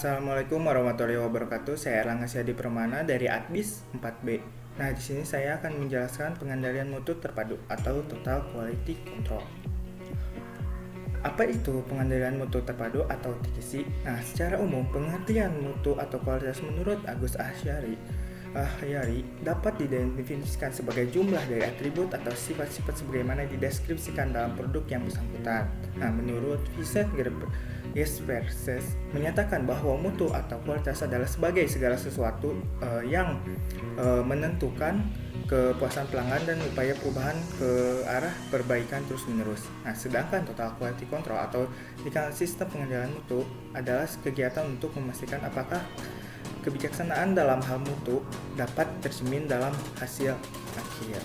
Assalamualaikum warahmatullahi wabarakatuh. Saya Erlangga Syadi Permana dari Adbis 4B. Nah, di sini saya akan menjelaskan pengendalian mutu terpadu atau Total Quality Control. Apa itu pengendalian mutu terpadu atau TQC? Nah, secara umum, pengertian mutu atau kualitas menurut Agus Ahyari dapat didefinisikan sebagai jumlah dari atribut atau sifat-sifat sebagaimana dideskripsikan dalam produk yang bersangkutan. Nah, menurut Vincent Gesverses menyatakan bahwa mutu atau kualitas adalah sebagai segala sesuatu yang menentukan kepuasan pelanggan dan upaya perubahan ke arah perbaikan terus-menerus. Nah, sedangkan Total Quality Control atau dikenal sistem pengendalian mutu adalah kegiatan untuk memastikan apakah kebijaksanaan dalam hal mutu dapat tercermin dalam hasil akhir.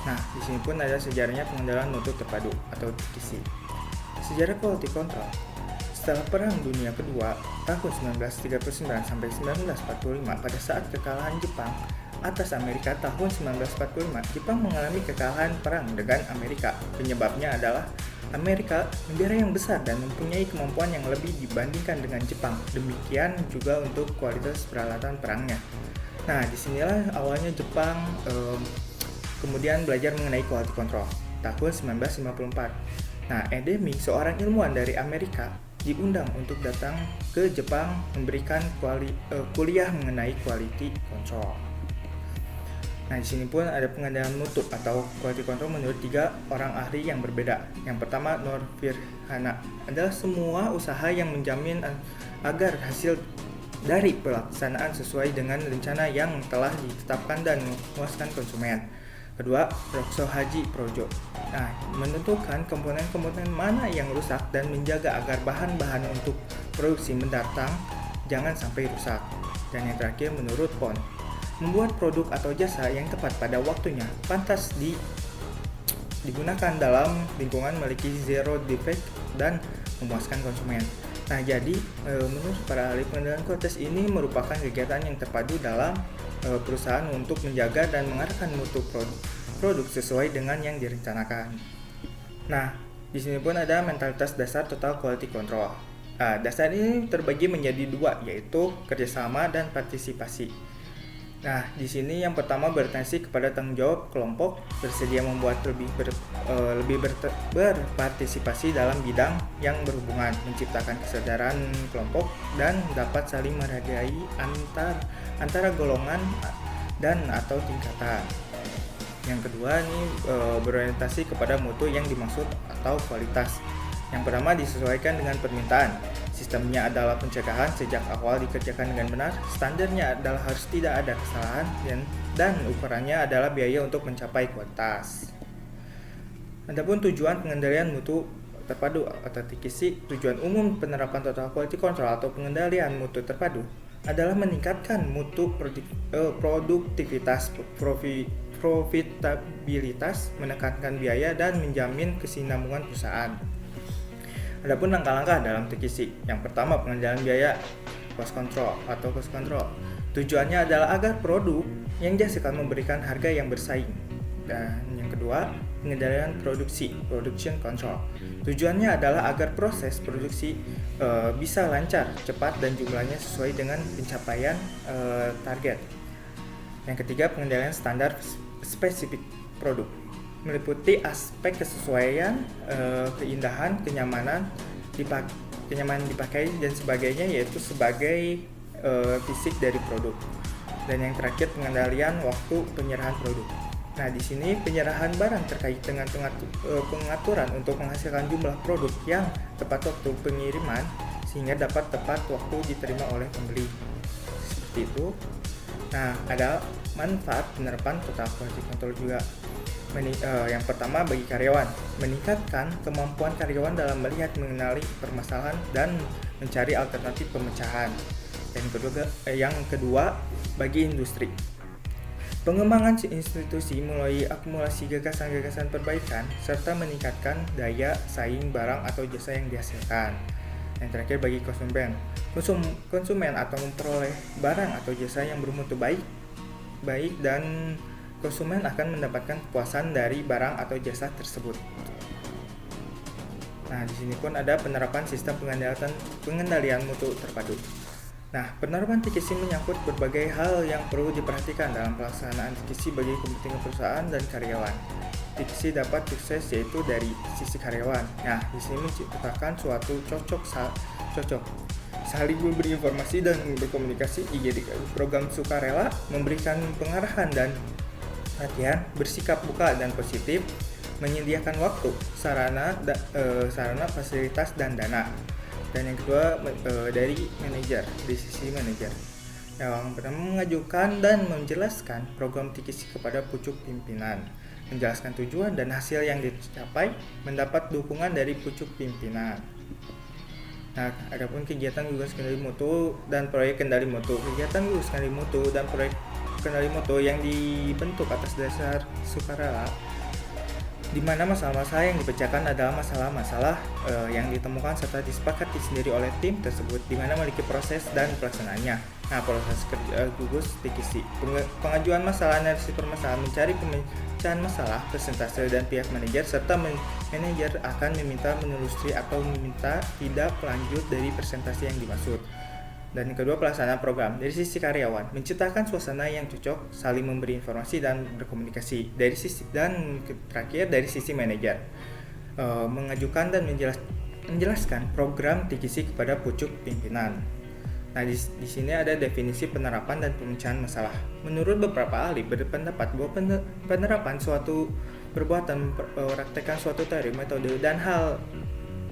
Nah, di sini pun ada sejarahnya pengendalian mutu terpadu atau TQC. Sejarah quality control. Setelah Perang Dunia Kedua tahun 1939 sampai 1945, pada saat kekalahan Jepang atas Amerika tahun 1945, Jepang mengalami kekalahan perang dengan Amerika. Penyebabnya adalah Amerika negara yang besar dan mempunyai kemampuan yang lebih dibandingkan dengan Jepang. Demikian juga untuk kualitas peralatan perangnya. Nah, disinilah awalnya Jepang kemudian belajar mengenai quality control tahun 1954. Nah, Edemi, seorang ilmuwan dari Amerika, diundang untuk datang ke Jepang memberikan kuliah mengenai quality control. Nah, di sini pun ada pengendalian mutu atau quality control menurut 3 orang ahli yang berbeda. Yang pertama, Norvirhana adalah semua usaha yang menjamin agar hasil dari pelaksanaan sesuai dengan rencana yang telah ditetapkan dan memuaskan konsumen. Kedua, Rokso Haji Projo. Nah, menentukan komponen-komponen mana yang rusak dan menjaga agar bahan-bahan untuk produksi mendatang jangan sampai rusak. Dan yang terakhir, menurut Pon, membuat produk atau jasa yang tepat pada waktunya, pantas digunakan dalam lingkungan memiliki zero defect dan memuaskan konsumen. Nah, jadi menurut para ahli pengendalian kualitas ini merupakan kegiatan yang terpadu dalam perusahaan untuk menjaga dan mengarahkan mutu produk sesuai dengan yang direncanakan. Nah, di sini pun ada mentalitas dasar Total Quality Control. Nah, dasar ini terbagi menjadi 2, yaitu kerjasama dan partisipasi. Nah, di sini yang pertama bertensi kepada tanggung jawab kelompok, bersedia membuat lebih berpartisipasi dalam bidang yang berhubungan, menciptakan kesadaran kelompok dan dapat saling menghargai antara golongan dan atau tingkatan. Yang kedua ini berorientasi kepada mutu yang dimaksud atau kualitas. Yang pertama disesuaikan dengan permintaan. Sistemnya adalah pencegahan sejak awal dikerjakan dengan benar. Standarnya adalah harus tidak ada kesalahan dan ukurannya adalah biaya untuk mencapai kualitas. Adapun tujuan pengendalian mutu terpadu atau TQC, tujuan umum penerapan Total Quality Control atau pengendalian mutu terpadu adalah meningkatkan mutu produktivitas, profitabilitas, menekankan biaya dan menjamin kesinambungan perusahaan. Adapun langkah-langkah dalam TQC, yang pertama pengendalian biaya, cost control. Tujuannya adalah agar produk yang dihasilkan memberikan harga yang bersaing. Dan yang kedua, pengendalian produksi, production control. Tujuannya adalah agar proses produksi bisa lancar, cepat dan jumlahnya sesuai dengan pencapaian target. Yang ketiga, pengendalian standar spesifik produk, meliputi aspek kesesuaian, keindahan, kenyamanan dipakai dan sebagainya, yaitu sebagai fisik dari produk. Dan yang terakhir, pengendalian waktu penyerahan produk. Nah, di sini penyerahan barang terkait dengan pengaturan untuk menghasilkan jumlah produk yang tepat waktu pengiriman sehingga dapat tepat waktu diterima oleh pembeli. Seperti itu. Nah, ada manfaat penerapan Total Quality Control juga. Yang pertama, bagi karyawan, meningkatkan kemampuan karyawan dalam melihat, mengenali permasalahan dan mencari alternatif pemecahan. Dan yang kedua, bagi industri, pengembangan institusi melalui akumulasi gagasan-gagasan perbaikan serta meningkatkan daya saing barang atau jasa yang dihasilkan. Yang terakhir, bagi konsumen atau memperoleh barang atau jasa yang bermutu baik dan konsumen akan mendapatkan kepuasan dari barang atau jasa tersebut. Nah, Nah, di sini pun ada penerapan sistem pengendalian mutu terpadu. Nah, penerapan TKC menyangkut berbagai hal yang perlu diperhatikan dalam pelaksanaan TKC bagi kepentingan perusahaan dan karyawan. TKC dapat sukses yaitu dari sisi karyawan. Nah, di sini menciptakan suatu cocok saling memberi informasi dan berkomunikasi. IGD program sukarela memberikan pengarahan dan latihan, bersikap buka dan positif, menyediakan waktu, sarana, fasilitas dan dana. Dan yang kedua dari manajer, di sisi manajer yang pertama mengajukan dan menjelaskan program TKC kepada pucuk pimpinan, menjelaskan tujuan dan hasil yang dicapai, mendapat dukungan dari pucuk pimpinan. Nah, adapun kegiatan gugus kendali mutu dan proyek kendali mutu. Kegiatan gugus kendali mutu dan proyek kendali mutu yang dibentuk atas dasar sukarela, di mana masalah-masalah yang dipecahkan adalah masalah-masalah yang ditemukan serta disepakati sendiri oleh tim tersebut, di mana memiliki proses dan pelaksanaannya. Nah, proses kerja gugus TKC, pengajuan masalah, analisis permasalahan, mencari pemecahan masalah, presentase dan pihak manajer, serta manajer akan meminta menelusuri atau meminta tidak lanjut dari presentasi yang dimaksud. Dan yang kedua, pelaksanaan program dari sisi karyawan, menciptakan suasana yang cocok, saling memberi informasi dan berkomunikasi. Dari sisi dan terakhir dari sisi manajer, mengajukan dan menjelaskan program TKC kepada pucuk pimpinan. Nah, di sini ada definisi penerapan dan pemecahan masalah. Menurut beberapa ahli berpendapat bahwa penerapan suatu perbuatan, mempraktekkan suatu teori, metode dan hal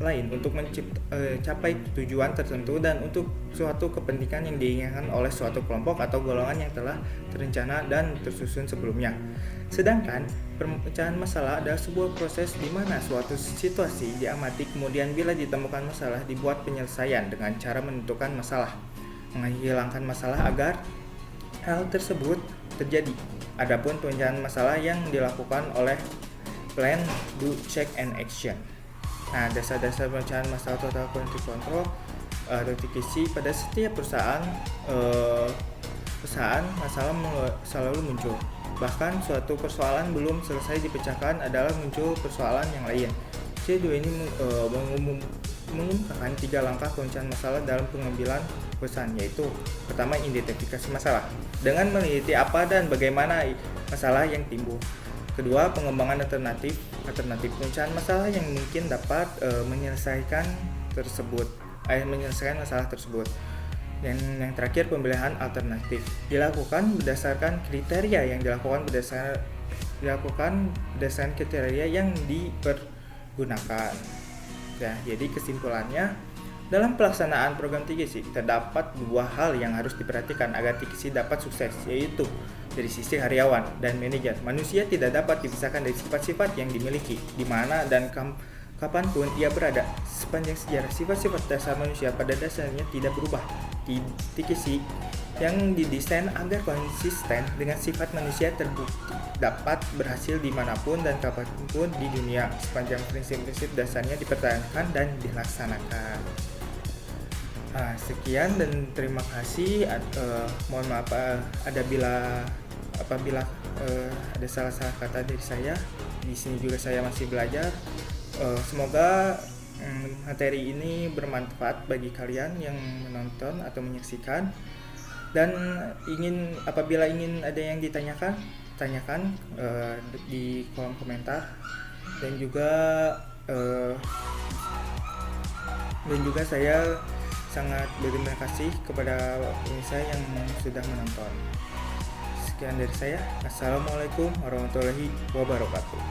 lain untuk mencapai tujuan tertentu dan untuk suatu kepentingan yang diinginkan oleh suatu kelompok atau golongan yang telah terencana dan tersusun sebelumnya. Sedangkan pemecahan masalah adalah sebuah proses di mana suatu situasi diamati, kemudian bila ditemukan masalah dibuat penyelesaian dengan cara menentukan masalah, menghilangkan masalah agar hal tersebut terjadi. Adapun pemecahan masalah yang dilakukan oleh plan, do, check, and action. Nah, dasar-dasar pemecahan masalah total quality control atau TQC pada setiap perusahaan masalah selalu muncul. Bahkan suatu persoalan belum selesai dipecahkan adalah muncul persoalan yang lain. C2 ini mengumumkan 3 langkah pemecahan masalah dalam pengambilan keputusan, yaitu pertama, identifikasi masalah dengan meneliti apa dan bagaimana masalah yang timbul. Kedua, pengembangan alternatif pemecahan masalah yang mungkin dapat menyelesaikan masalah tersebut. Dan yang terakhir, pemilihan alternatif dilakukan berdasarkan kriteria yang dilakukan berdasarkan kriteria yang dipergunakan. Ya, jadi kesimpulannya, dalam pelaksanaan program TKC terdapat 2 hal yang harus diperhatikan agar TKC dapat sukses, yaitu dari sisi karyawan dan manajer. Manusia tidak dapat dipisahkan dari sifat-sifat yang dimiliki di mana dan kapanpun ia berada. Sepanjang sejarah, sifat-sifat dasar manusia pada dasarnya tidak berubah. TKC yang didesain agar konsisten dengan sifat manusia terbukti dapat berhasil dimanapun dan kapanpun di dunia sepanjang prinsip-prinsip dasarnya dipertahankan dan dilaksanakan. Sekian dan terima kasih. Mohon maaf apabila ada salah-salah kata dari saya. Di sini juga saya masih belajar. Semoga materi ini bermanfaat bagi kalian yang menonton atau menyaksikan. Dan apabila ingin ada yang ditanyakan, tanyakan di kolom komentar. Dan juga saya sangat berterima kasih kepada pemirsa yang sudah menonton. Sekian dari saya. Assalamualaikum warahmatullahi wabarakatuh.